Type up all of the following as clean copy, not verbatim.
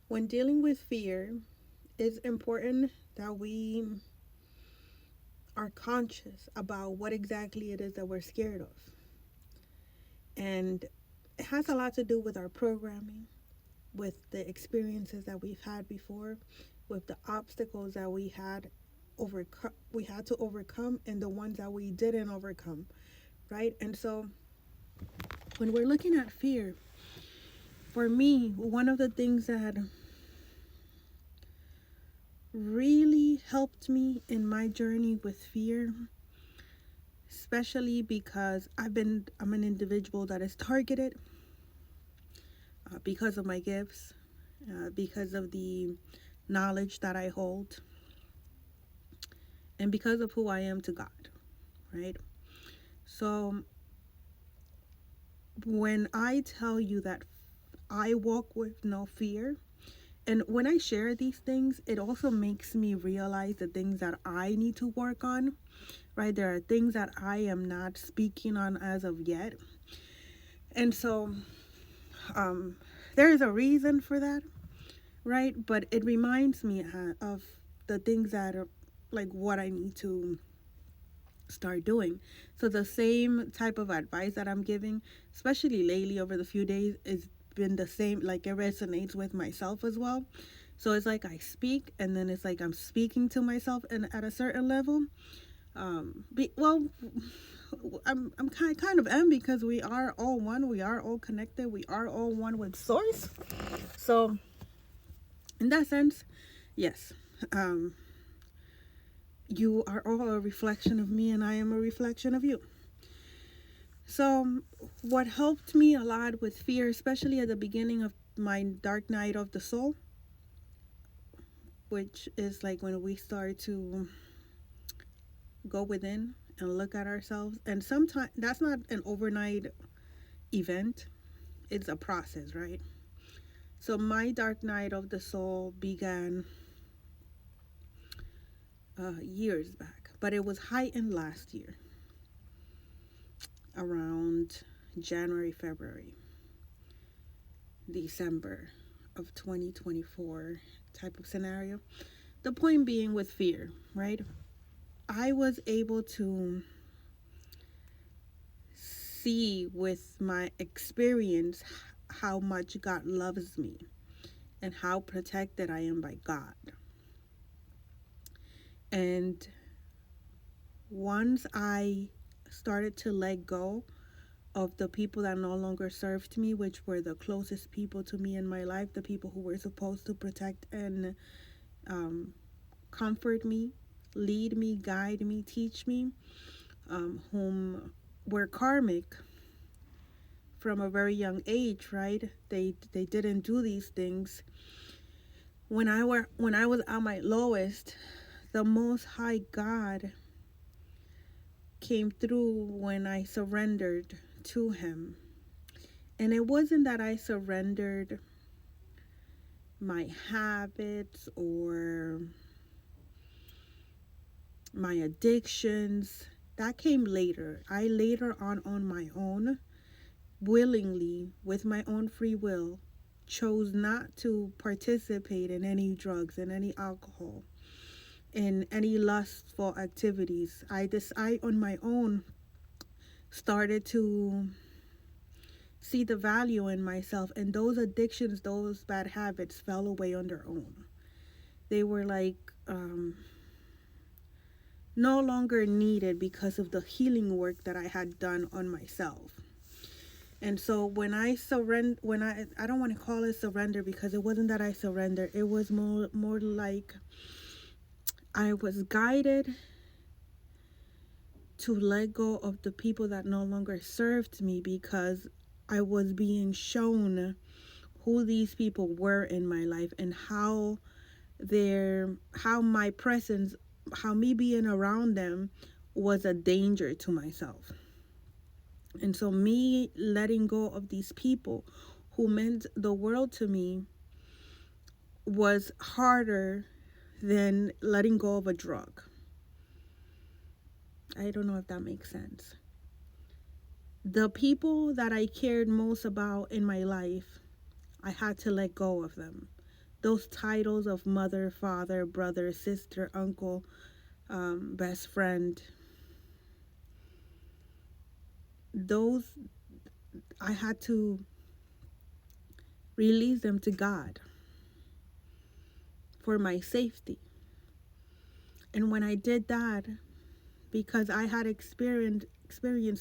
When dealing with fear, it's important that we are conscious about what exactly it is that we're scared of. And it has a lot to do with our programming, with the experiences that we've had before, with the obstacles that we had to overcome, and the ones that we didn't overcome, right? And so when we're looking at fear, for me, one of the things that really helped me in my journey with fear, especially because I'm an individual that is targeted because of my gifts, because of the knowledge that I hold, and because of who I am to God, right? So when I tell you that I walk with no fear, and when I share these things, it also makes me realize the things that I need to work on, right? There are things that I am not speaking on as of yet. And so um, there is a reason for that, right? But it reminds me of the things that are like what I need to start doing. So the same type of advice that I'm giving, especially lately over the few days, is been the same. Like it resonates with myself as well. So it's like I speak, and then it's like I'm speaking to myself, and at a certain level, well, I'm kind of am because we are all one. We are all connected. We are all one with Source. So in that sense, yes, um, you are all a reflection of me, and I am a reflection of you. So, what helped me a lot with fear, especially at the beginning of my dark night of the soul, which is like when we start to go within and look at ourselves. And sometimes that's not an overnight event, it's a process, right? So, my dark night of the soul began years back, but it was heightened last year around January, February, December of 2024 type of scenario. The point being with fear, right? I was able to see with my experience how much God loves me and how protected I am by God. And once I started to let go of the people that no longer served me, which were the closest people to me in my life, the people who were supposed to protect and um, comfort me, lead me, guide me, teach me, whom were karmic from a very young age, right? They didn't do these things. When I was at my lowest, the Most High God came through when I surrendered to Him. And it wasn't that I surrendered my habits or my addictions. That came later. I later on my own, willingly, with my own free will, chose not to participate in any drugs and any alcohol, in any lustful activities. I on my own started to see the value in myself, and those addictions, those bad habits fell away on their own. They were like no longer needed because of the healing work that I had done on myself. And so when I don't want to call it surrender because it wasn't that I surrendered. It was more like I was guided to let go of the people that no longer served me because I was being shown who these people were in my life and how my presence, how me being around them was a danger to myself. And so me letting go of these people who meant the world to me was harder than letting go of a drug. I don't know if that makes sense. The people that I cared most about in my life, I had to let go of them. those titles of mother, father, brother, sister, uncle, best friend, those, I had to release them to God for my safety. And when I did that, because I had experienced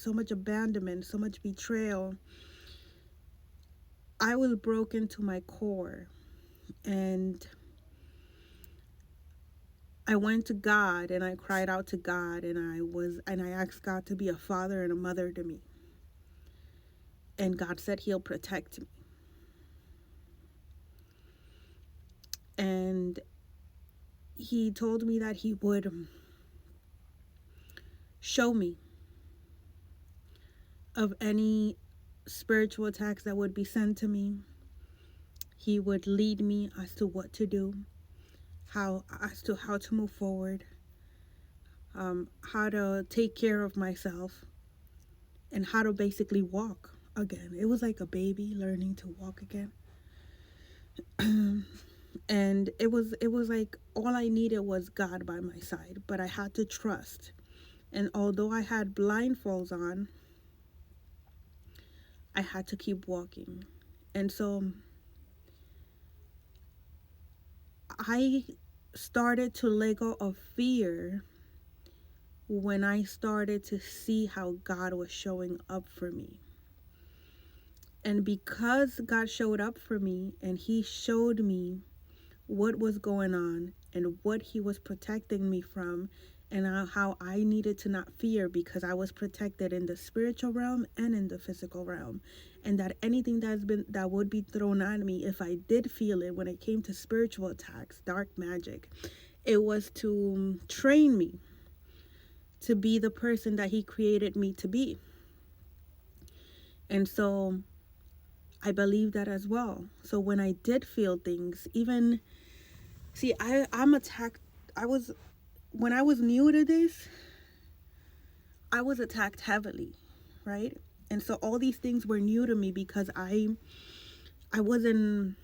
so much abandonment, so much betrayal, I was broken to my core. And I went to God and I cried out to God, and I asked God to be a father and a mother to me. And God said he'll protect me. And he told me that he would show me of any spiritual attacks that would be sent to me. He would lead me as to what to do, how to move forward, how to take care of myself, and how to basically walk again. It was like a baby learning to walk again. And it was like all I needed was God by my side, but I had to trust. And although I had blindfolds on, I had to keep walking. And so I started to let go of fear when I started to see how God was showing up for me. And because God showed up for me and he showed me what was going on and what he was protecting me from, and how I needed to not fear because I was protected in the spiritual realm and in the physical realm, and that anything that would be thrown at me, if I did feel it when it came to spiritual attacks, dark magic, it was to train me to be the person that he created me to be. And so I believe that as well. So when I did feel things, even I'm attacked. When I was new to this, I was attacked heavily, right? And so all these things were new to me because I wasn't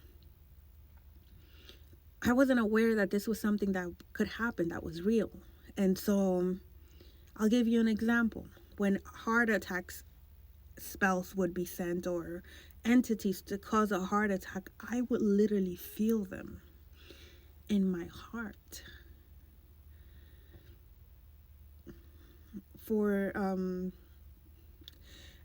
aware that this was something that could happen, that was real. And so I'll give you an example. When heart attacks spells would be sent, or entities to cause a heart attack, I would literally feel them in my heart. For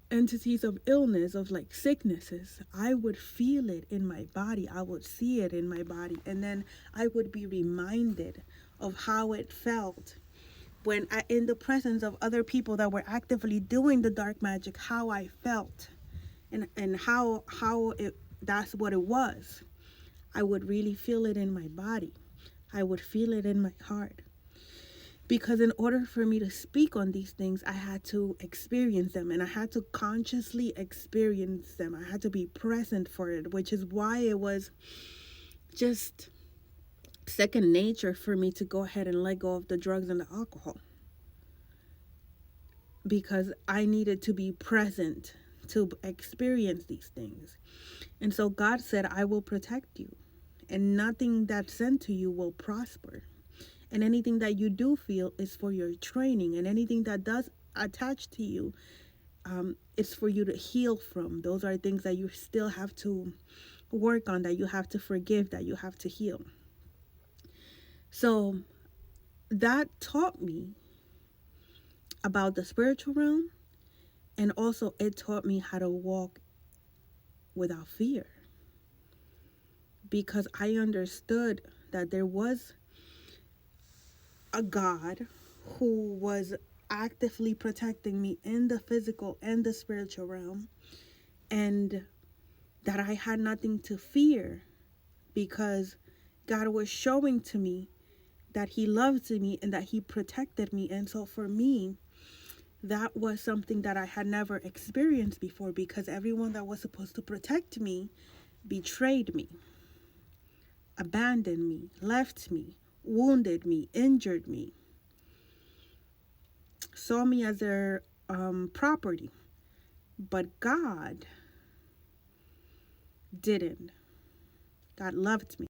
entities of illness, of like sicknesses, I would feel it in my body. I would see it in my body. And then I would be reminded of how it felt when in the presence of other people that were actively doing the dark magic, how I felt, and how that's what it was. I would really feel it in my body. I would feel it in my heart. Because in order for me to speak on these things, I had to experience them, and I had to consciously experience them. I had to be present for it, which is why it was just second nature for me to go ahead and let go of the drugs and the alcohol. Because I needed to be present to experience these things. And so God said, I will protect you, and nothing that's sent to you will prosper. And anything that you do feel is for your training, and anything that does attach to you, it's for you to heal from. Those are things that you still have to work on, that you have to forgive, that you have to heal. So that taught me about the spiritual realm, and also it taught me how to walk without fear, because I understood that there was a God who was actively protecting me in the physical and the spiritual realm, and that I had nothing to fear, because God was showing to me that he loved me and that he protected me. And so for me, that was something that I had never experienced before, because everyone that was supposed to protect me betrayed me, abandoned me, left me, wounded me, injured me, saw me as their property. But God didn't. God loved me.